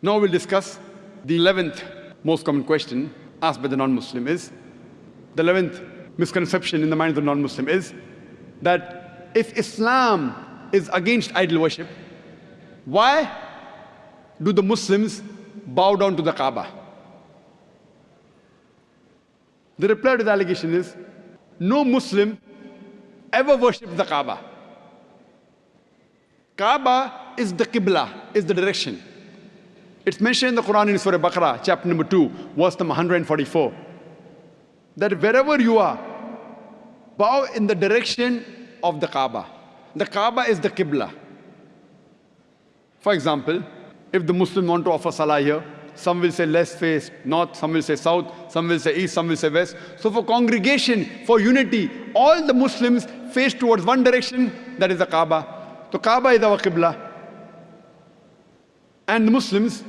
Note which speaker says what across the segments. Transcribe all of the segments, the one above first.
Speaker 1: Now we'll discuss the 11th most common question asked by the non-Muslim is, the 11th misconception in the mind of the non-Muslim is that if Islam is against idol worship, why do the Muslims bow down to the Kaaba? The reply to the allegation is, no Muslim ever worships the Kaaba. Kaaba is the Qibla, is the direction. It's mentioned in the Quran in Surah Baqarah, chapter number 2, verse number 144, that wherever you are, bow in the direction of the Kaaba. The Kaaba is the Qibla. For example, if the Muslim want to offer salah here, some will say let's face north, some will say south, some will say east, some will say west. So for congregation, for unity, all the Muslims face towards one direction, that is the Kaaba. So Kaaba is our Qibla. And the Muslims,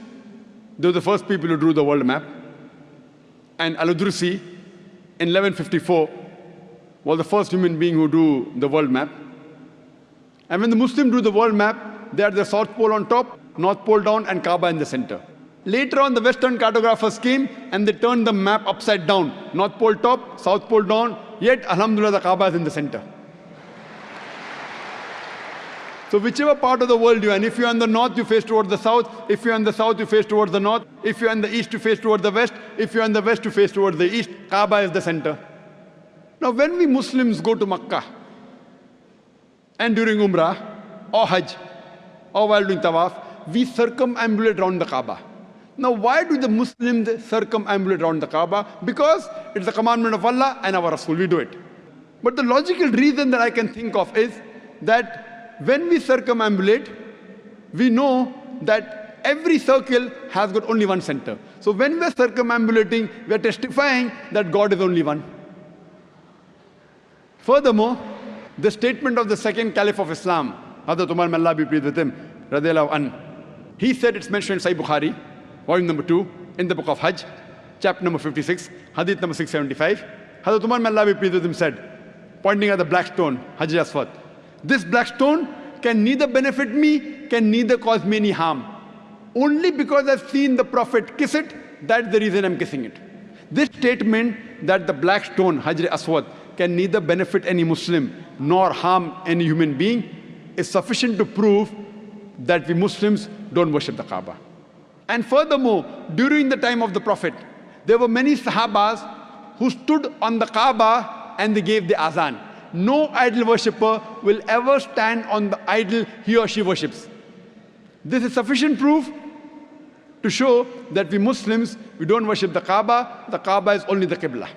Speaker 1: they were the first people who drew the world map. And Al-Udrusi, in 1154, was the first human being who drew the world map. And when the Muslim drew the world map, they had the South Pole on top, North Pole down, and Kaaba in the center. Later on, the Western cartographers came and they turned the map upside down. North Pole top, South Pole down, yet, alhamdulillah, the Kaaba is in the center. So whichever part of the world you're in, if you're in the north, you face towards the south. If you're in the south, you face towards the north. If you're in the east, you face towards the west. If you're in the west, you face towards the east. Kaaba is the center. Now, when we Muslims go to Makkah, and during Umrah, or Hajj, or while doing Tawaf, we circumambulate around the Kaaba. Now, why do the Muslims circumambulate around the Kaaba? Because it's the commandment of Allah and our Rasul, we do it. But the logical reason that I can think of is that when we circumambulate, we know that every circle has got only one center. So when we're circumambulating, we're testifying that God is only one. Furthermore, the statement of the second Caliph of Islam, Hazrat Umar, may Allah be pleased with him, radiallahu anhu, he said, it's mentioned in Sahih Bukhari, volume number 2, in the book of Hajj, chapter number 56, hadith number 675. Hazrat Umar, may Allah be pleased with him, said, pointing at the black stone, Hajar Aswad, this black stone can neither benefit me, can neither cause me any harm. Only because I've seen the Prophet kiss it, that's the reason I'm kissing it. This statement that the black stone, Hajar Aswad, can neither benefit any Muslim nor harm any human being is sufficient to prove that we Muslims don't worship the Kaaba. And furthermore, during the time of the Prophet, there were many Sahabas who stood on the Kaaba and they gave the azan. No idol worshipper will ever stand on the idol he or she worships. This is sufficient proof to show that we Muslims, we don't worship the Kaaba is only the Qibla.